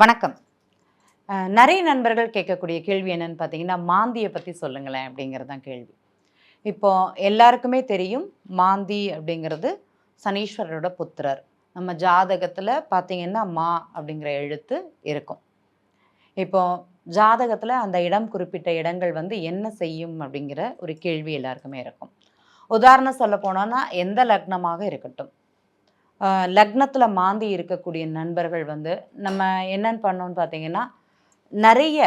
வணக்கம். நிறைய நண்பர்கள் கேட்கக்கூடிய கேள்வி என்னன்னு பார்த்தீங்கன்னா, மாந்திய பத்தி சொல்லுங்களேன் அப்படிங்கிறது தான் கேள்வி. இப்போ எல்லாருக்குமே தெரியும், மாந்தி அப்படிங்கிறது சனீஸ்வரரோட புத்திரர். நம்ம ஜாதகத்துல பார்த்தீங்கன்னா, அப்படிங்கிற எழுத்து இருக்கும். இப்போ ஜாதகத்துல அந்த இடம் குறிப்பிட்ட இடங்கள் வந்து என்ன செய்யும் அப்படிங்கிற ஒரு கேள்வி எல்லாருக்குமே இருக்கும். உதாரணம் சொல்ல போனோம்னா, எந்த லக்னமாக இருக்கட்டும். லக்னத்துல மாந்தி இருக்கக்கூடிய நண்பர்கள் வந்து நம்ம என்னன்னு பண்ணோம்னு பார்த்தீங்கன்னா, நெறைய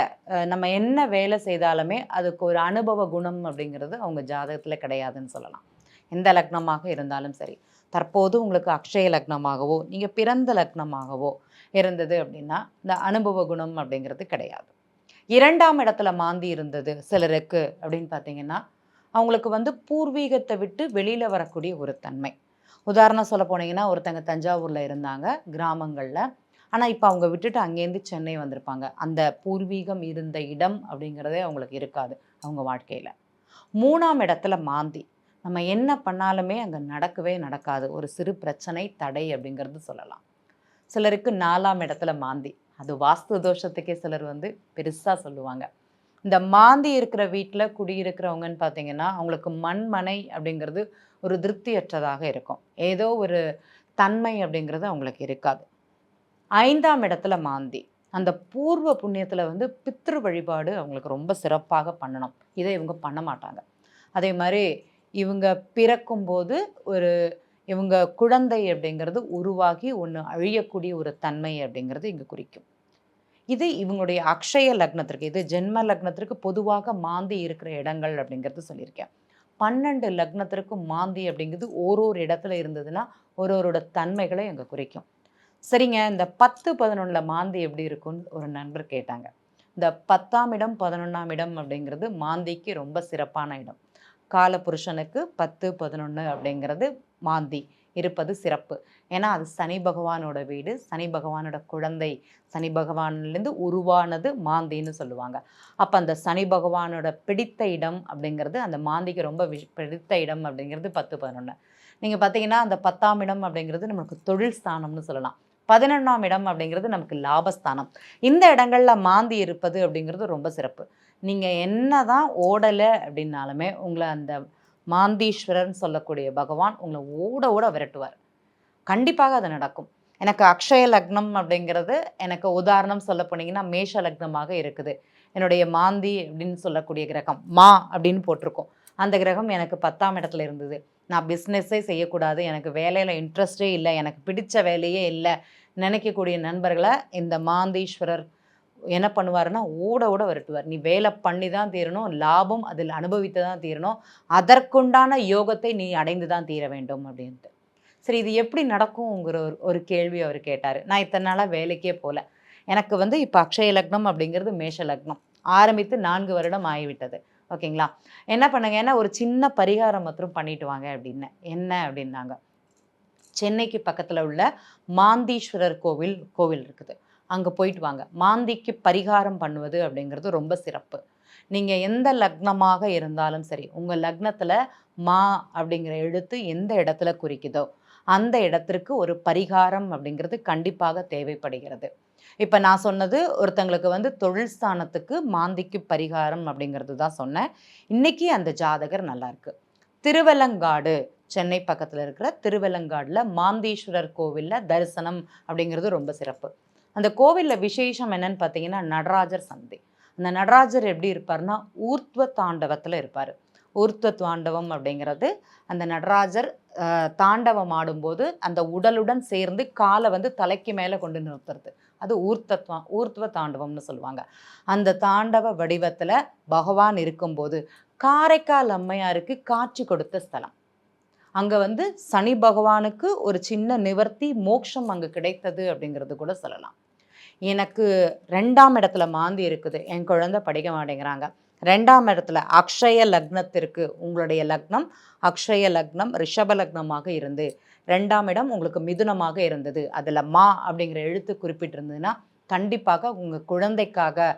நம்ம என்ன வேலை செய்தாலுமே அதுக்கு ஒரு அனுபவ குணம் அப்படிங்கிறது அவங்க ஜாதகத்துல கிடையாதுன்னு சொல்லலாம். எந்த லக்னமாக இருந்தாலும் சரி. தற்போது உங்களுக்கு அக்ஷய லக்னமாகவோ, நீங்க பிறந்த லக்னமாகவோ இருந்தது அப்படின்னா, இந்த அனுபவ குணம் அப்படிங்கிறது கிடையாது. 2ஆம் இடத்துல மாந்தி இருந்தது சிலருக்கு அப்படின்னு பார்த்தீங்கன்னா, அவங்களுக்கு வந்து பூர்வீகத்த விட்டு வெளியில வரக்கூடிய ஒரு தன்மை. உதாரணம் சொல்ல போனீங்கன்னா, ஒருத்தங்க தஞ்சாவூர்ல இருந்தாங்க, கிராமங்கள்ல. ஆனா, இப்ப அவங்க விட்டுட்டு அங்கேருந்து சென்னை வந்திருப்பாங்க. அந்த பூர்வீகம் இருந்த இடம் அப்படிங்கிறதே அவங்களுக்கு இருக்காது, அவங்க வாழ்க்கையில. 3ஆம் இடத்துல மாந்தி. நம்ம என்ன பண்ணாலுமே அங்க நடக்கவே நடக்காது. ஒரு சிறு பிரச்சனை, தடை அப்படிங்கிறது சொல்லலாம். சிலருக்கு 4ஆம் இடத்துல மாந்தி. அது வாஸ்து தோஷத்துக்கே சிலர் வந்து பெருசா சொல்லுவாங்க. இந்த மாந்தி இருக்கிற வீட்ல குடியிருக்கிறவங்கன்னு பார்த்தீங்கன்னா, அவங்களுக்கு மண், மனை அப்படிங்கிறது ஒரு திருப்தியற்றதாக இருக்கும். ஏதோ ஒரு தன்மை அப்படிங்கிறது அவங்களுக்கு இருக்காது. 5ஆம் இடத்துல மாந்தி. அந்த பூர்வ புண்ணியத்துல வந்து பித்ரு வழிபாடு அவங்களுக்கு ரொம்ப சிறப்பாக பண்ணணும். இத இவங்க பண்ண மாட்டாங்க. அதே மாரி இவங்க பிறக்கும்போது ஒரு இவங்க குழந்தை அப்படிங்கிறது உருவாகி ஒண்ணு அழியக்கூடிய ஒரு தன்மை அப்படிங்கிறது இங்க குறிக்கும். இது இவங்களுடைய அக்ஷய லக்னத்திற்கு, இது ஜென்ம லக்னத்திற்கு பொதுவாக மாந்தி இருக்கிற இடங்கள் அப்படிங்கிறது சொல்லியிருக்கேன். 12 லக்னத்திற்கு மாந்தி அப்படிங்கிறது ஓரோரு இடத்துல இருந்ததுன்னா, ஒருவரோட தன்மைகளை அங்க குறிக்கும். சரிங்க, இந்த 10, 11ல மாந்தி எப்படி இருக்கும்னு ஒரு நண்பர் கேட்டாங்க. இந்த 10ஆம் இடம், 11ஆம் இடம் அப்படிங்கிறது மாந்திக்கு ரொம்ப சிறப்பான இடம். காலபுருஷனுக்கு 10, 11 அப்படிங்கிறது மாந்தி இருப்பது சிறப்பு. ஏன்னா, அது சனி பகவானோட வீடு, சனி பகவானோட குழந்தை, சனி பகவான்லேருந்து உருவானது மாந்தின்னு சொல்லுவாங்க. அப்ப அந்த சனி பகவானோட பிடித்த இடம் அப்படிங்கிறது, அந்த மாந்திக்கு ரொம்ப பிடித்த இடம் அப்படிங்கிறது 10, 11. நீங்க பார்த்தீங்கன்னா, அந்த 10ஆம் இடம் அப்படிங்கிறது நமக்கு தொழில் ஸ்தானம்னு சொல்லலாம். 11ஆம் இடம் அப்படிங்கிறது நமக்கு லாபஸ்தானம். இந்த இடங்கள்ல மாந்தி இருப்பது அப்படிங்கிறது ரொம்ப சிறப்பு. நீங்க என்னதான் ஓடல அப்படின்னாலுமே, உங்கள அந்த மாந்தீஸ்வரர்ன்னு சொல்லக்கூடிய பகவான் உங்கள ஓட ஓட விரட்டுவார். கண்டிப்பாக அது நடக்கும். எனக்கு அக்ஷய லக்னம் அப்படிங்கிறது எனக்கு உதாரணம் சொல்ல போனீங்கன்னா, மேஷ லக்னமாக இருக்குது. என்னுடைய மாந்தி அப்படின்னு சொல்லக்கூடிய கிரகம், அப்படின்னு போட்டிருக்கும். அந்த கிரகம் எனக்கு 10ஆம் இடத்துல இருந்தது. நான் பிஸ்னஸே செய்யக்கூடாது. எனக்கு வேலையில இன்ட்ரெஸ்ட்டே இல்ல. எனக்கு பிடிச்ச வேலையே இல்ல. நினைக்கக்கூடிய நண்பர்கள இந்த மாந்தீஸ்வரர் என்ன பண்ணுவாருன்னா, ஓட ஓட விரட்டுவார். நீ வேலை பண்ணி தான் தீரணும். லாபம் அதில் அனுபவித்து தான் தீரணும். அதற்குண்டான யோகத்தை நீ அடைந்து தான் தீர வேண்டும் அப்படின்ட்டு. சரி, இது எப்படி நடக்குங்கிற ஒரு ஒரு கேள்வி அவரு கேட்டாரு. நான் இத்தன நாளா வேலைக்கே போல. எனக்கு வந்து இப்ப அக்ஷய லக்னம் அப்படிங்கிறது மேஷ லக்னம். ஆரம்பித்து 4 வருடம் ஆகிவிட்டது. ஓகேங்களா? என்ன பண்ணுங்கன்னா, ஒரு சின்ன பரிகாரம் மாத்திரம் பண்ணிட்டு வாங்க அப்படின்னேன். என்ன அப்படின்னாங்க. சென்னைக்கு பக்கத்துல உள்ள மாந்தீஸ்வரர் கோவில் இருக்குது. அங்க போயிட்டு வாங்க. மாந்திக்கு பரிகாரம் பண்ணுவது அப்படிங்கிறது ரொம்ப சிறப்பு. நீங்க எந்த லக்னமாக இருந்தாலும் சரி, உங்க லக்னத்துல மா அப்படிங்கிற எழுத்து எந்த இடத்துல குறிக்குதோ, அந்த இடத்திற்கு ஒரு பரிகாரம் அப்படிங்கிறது கண்டிப்பாக தேவைப்படுகிறது. இப்ப நான் சொன்னது ஒருத்தங்களுக்கு வந்து தொழில் ஸ்தானத்துக்கு மாந்திக்கு பரிகாரம் அப்படிங்கிறது தான் சொன்னேன். இன்னைக்கு அந்த ஜாதகர் நல்லா இருக்கு. திருவலங்காடு, சென்னை பக்கத்துல இருக்கிற திருவலங்காடுல மாந்தீஸ்வரர் கோவில்ல தரிசனம் அப்படிங்கிறது ரொம்ப சிறப்பு. அந்த கோவில்ல விசேஷம் என்னன்னு பார்த்தீங்கன்னா, நடராஜர் சந்தி. அந்த நடராஜர் எப்படி இருப்பாருன்னா, ஊர்த்வ தாண்டவத்துல இருப்பாரு. ஊர்த்வ தாண்டவம் அப்படிங்கிறது அந்த நடராஜர் தாண்டவம் ஆடும்போது அந்த உடலுடன் சேர்ந்து கால வந்து தலைக்கு மேல கொண்டு நிறுத்துறது. அது ஊர்த்வ தாண்டவம்னு சொல்லுவாங்க. அந்த தாண்டவ வடிவத்துல பகவான் இருக்கும்போது, காரைக்கால் அம்மையாருக்கு காட்சி கொடுத்த ஸ்தலம். அங்க வந்து சனி பகவானுக்கு ஒரு சின்ன நிவர்த்தி, மோட்சம் அங்கு கிடைத்தது அப்படிங்கிறது கூட சொல்லலாம். எனக்கு 2ஆம் இடத்துல மாந்தி இருக்குது. என் குழந்தை படிக்க மாட்டேங்கிறாங்க. 2ஆம் இடத்துல அக்ஷய லக்னத்திற்கு உங்களுடைய லக்னம் அக்ஷய லக்னம், ரிஷப லக்னமாக இருந்து 2ஆம் இடம் உங்களுக்கு மிதுனமாக இருந்தது. அதுல அப்படிங்கிற எழுத்து குறிப்பிட்டிருந்ததுன்னா, கண்டிப்பாக உங்க குழந்தைக்காக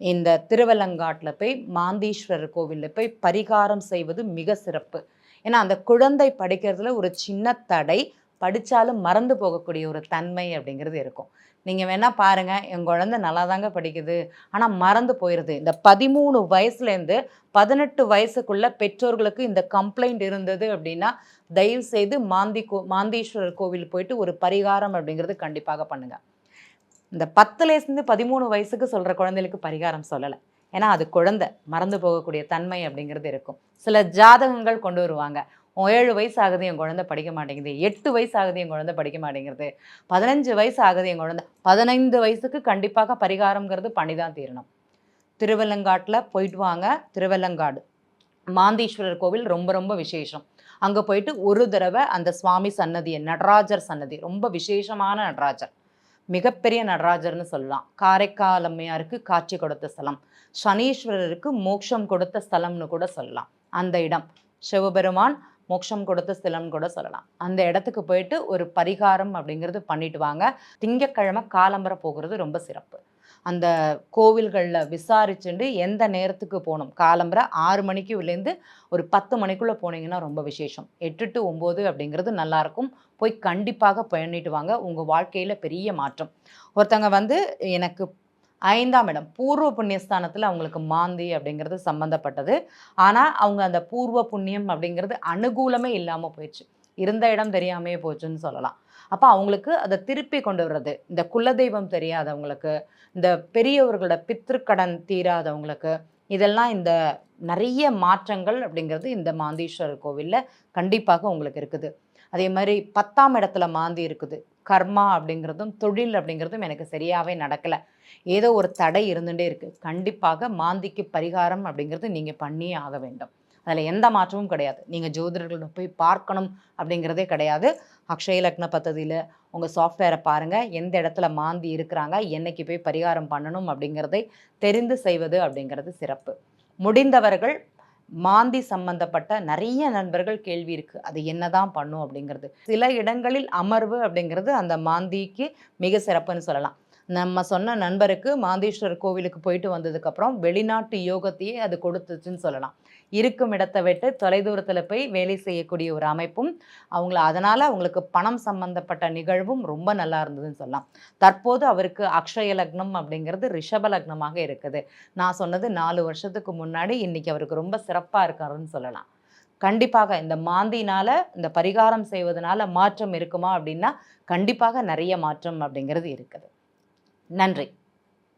இந்த திருவலங்காட்டுல போய் மாந்தீஸ்வரர் கோவில்ல போய் பரிகாரம் செய்வது மிக சிறப்பு. ஏன்னா, அந்த குழந்தை படிக்கிறதுல ஒரு சின்ன தடை, படித்தாலும் மறந்து போகக்கூடிய ஒரு தன்மை அப்படிங்கிறது இருக்கும். நீங்கள் வேணால் பாருங்கள், என் குழந்தை நல்லா தாங்க படிக்குது, ஆனால் மறந்து போயிடுது. இந்த 13 வயசுலேருந்து 18 வயசுக்குள்ள பெற்றோர்களுக்கு இந்த கம்ப்ளைண்ட் இருந்தது அப்படின்னா, தயவுசெய்து மாந்தீஸ்வரர் கோவில் போயிட்டு ஒரு பரிகாரம் அப்படிங்கிறது கண்டிப்பாக பண்ணுங்கள். இந்த 10லேருந்து 13 வயசுக்கு சொல்கிற குழந்தைகளுக்கு பரிகாரம் சொல்லலை. ஏன்னா அது குழந்தை, மறந்து போகக்கூடிய தன்மை அப்படிங்கிறது இருக்கும். சில ஜாதகங்கள் கொண்டு வருவாங்க. 7 வயசு ஆகுது என் குழந்தை படிக்க மாட்டேங்குது, 8 வயசு ஆகுது என் குழந்தை படிக்க மாட்டேங்கிறது, 15 வயசு ஆகுது என் குழந்தை, 15 வயசுக்கு கண்டிப்பாக பரிகாரம்ங்கிறது பண்ணி தான் தீரணும். திருவெல்லங்காட்டில் போயிட்டு வாங்க. திருவெல்லங்காடு மாந்தீஸ்வரர் கோவில் ரொம்ப ரொம்ப விசேஷம். அங்கே போயிட்டு ஒரு தடவை அந்த சுவாமி சன்னதியை, நடராஜர் சன்னதி, ரொம்ப விசேஷமான நடராஜர், மிகப்பெரிய நடராஜர்னு சொல்லலாம். காரைக்கால் அம்மையாருக்கு காட்சி கொடுத்த ஸ்தலம், சனீஸ்வரருக்கு மோட்சம் கொடுத்த ஸ்தலம்னு கூட சொல்லலாம். அந்த இடம் சிவபெருமான் மோட்சம் கொடுத்த ஸ்தலம்னு கூட சொல்லலாம். அந்த இடத்துக்கு போயிட்டு ஒரு பரிகாரம் அப்படிங்கிறது பண்ணிட்டு வாங்க. திங்கட்கிழமை காலம்பரை போகிறது ரொம்ப சிறப்பு. அந்த கோவில்களில் விசாரிச்சுட்டு எந்த நேரத்துக்கு போகணும், காலம்பரை 6 மணிக்குலேருந்து ஒரு 10 மணிக்குள்ளே போனீங்கன்னா ரொம்ப விசேஷம். 8 to 9 அப்படிங்கிறது நல்லாயிருக்கும். போய் கண்டிப்பாக பண்ணிட்டு வாங்க. உங்கள் வாழ்க்கையில் பெரிய மாற்றம். ஒருத்தங்க எனக்கு 5ஆம் இடம் பூர்வ புண்ணியஸ்தானத்தில் அவங்களுக்கு மாந்தி அப்படிங்கிறது சம்மந்தப்பட்டது. ஆனால் அவங்க அந்த பூர்வ புண்ணியம் அப்படிங்கிறது அனுகூலமே இல்லாமல் போயிடுச்சு. இருந்த இடம் தெரியாமையே போச்சுன்னு சொல்லலாம். அப்போ அவங்களுக்கு அதை திருப்பி கொண்டு வர்றது, இந்த குலதெய்வம் தெரியாதவங்களுக்கு, இந்த பெரியவர்களோட பித்திருக்கடன் தீராதவங்களுக்கு, இதெல்லாம் இந்த நிறைய மாற்றங்கள் அப்படிங்கிறது இந்த மாந்தீஸ்வரர் கோவிலில் கண்டிப்பாக உங்களுக்கு இருக்குது. அதே மாதிரி 10ஆம் இடத்துல மாந்தி இருக்குது. கர்மா அப்படிங்கிறதும் தொழில் அப்படிங்கிறதும் எனக்கு சரியாகவே நடக்கலை, ஏதோ ஒரு தடை இருந்துகிட்டே இருக்குது. கண்டிப்பாக மாந்திக்கு பரிகாரம் அப்படிங்கிறது நீங்கள் பண்ணியே ஆக வேண்டும். அதில் எந்த மாற்றமும் கிடையாது. நீங்கள் ஜோதிடர்களோட போய் பார்க்கணும் அப்படிங்கிறதே கிடையாது. அக்ஷய லக்ன பദ്ധதியில் உங்கள் சாஃப்ட்வேரை பாருங்கள், எந்த இடத்துல மாந்தி இருக்கிறாங்க, என்னைக்கு போய் பரிகாரம் பண்ணணும் அப்படிங்கிறதை தெரிந்து செய்வது அப்படிங்கிறது சிறப்பு. முடிந்தவர்கள் மாந்தி சம்பந்தப்பட்ட நிறைய நண்பர்கள் கேள்வி இருக்குது, அது என்னதான் பண்ணும் அப்படிங்கிறது. சில இடங்களில் அமர்வு அப்படிங்கிறது அந்த மாந்திக்கு மிக சிறப்புன்னு சொல்லலாம். நம்ம சொன்ன நண்பருக்கு மாந்தீஸ்வரர் கோவிலுக்கு போயிட்டு வந்ததுக்கப்புறம் வெளிநாட்டு யோகத்தையே அது கொடுத்துச்சுன்னு சொல்லலாம். இருக்கும் இடத்தை விட்டு தொலைதூரத்தில் போய் வேலை செய்யக்கூடிய ஒரு அமைப்பும் அதனால் அவங்களுக்கு பணம் சம்பந்தப்பட்ட நிகழ்வும் ரொம்ப நல்லா இருந்ததுன்னு சொல்லலாம். தற்போது அவருக்கு அக்ஷய லக்னம் அப்படிங்கிறது ரிஷப லக்னமாக இருக்குது. நான் சொன்னது 4 வருஷத்துக்கு முன்னாடி. இன்றைக்கி அவருக்கு ரொம்ப சிறப்பாக இருக்காருன்னு சொல்லலாம். கண்டிப்பாக இந்த மாந்தினால், இந்த பரிகாரம் செய்வதனால மாற்றம் இருக்குமா அப்படின்னா கண்டிப்பாக நிறைய மாற்றம் அப்படிங்கிறது இருக்குது. நன்றி.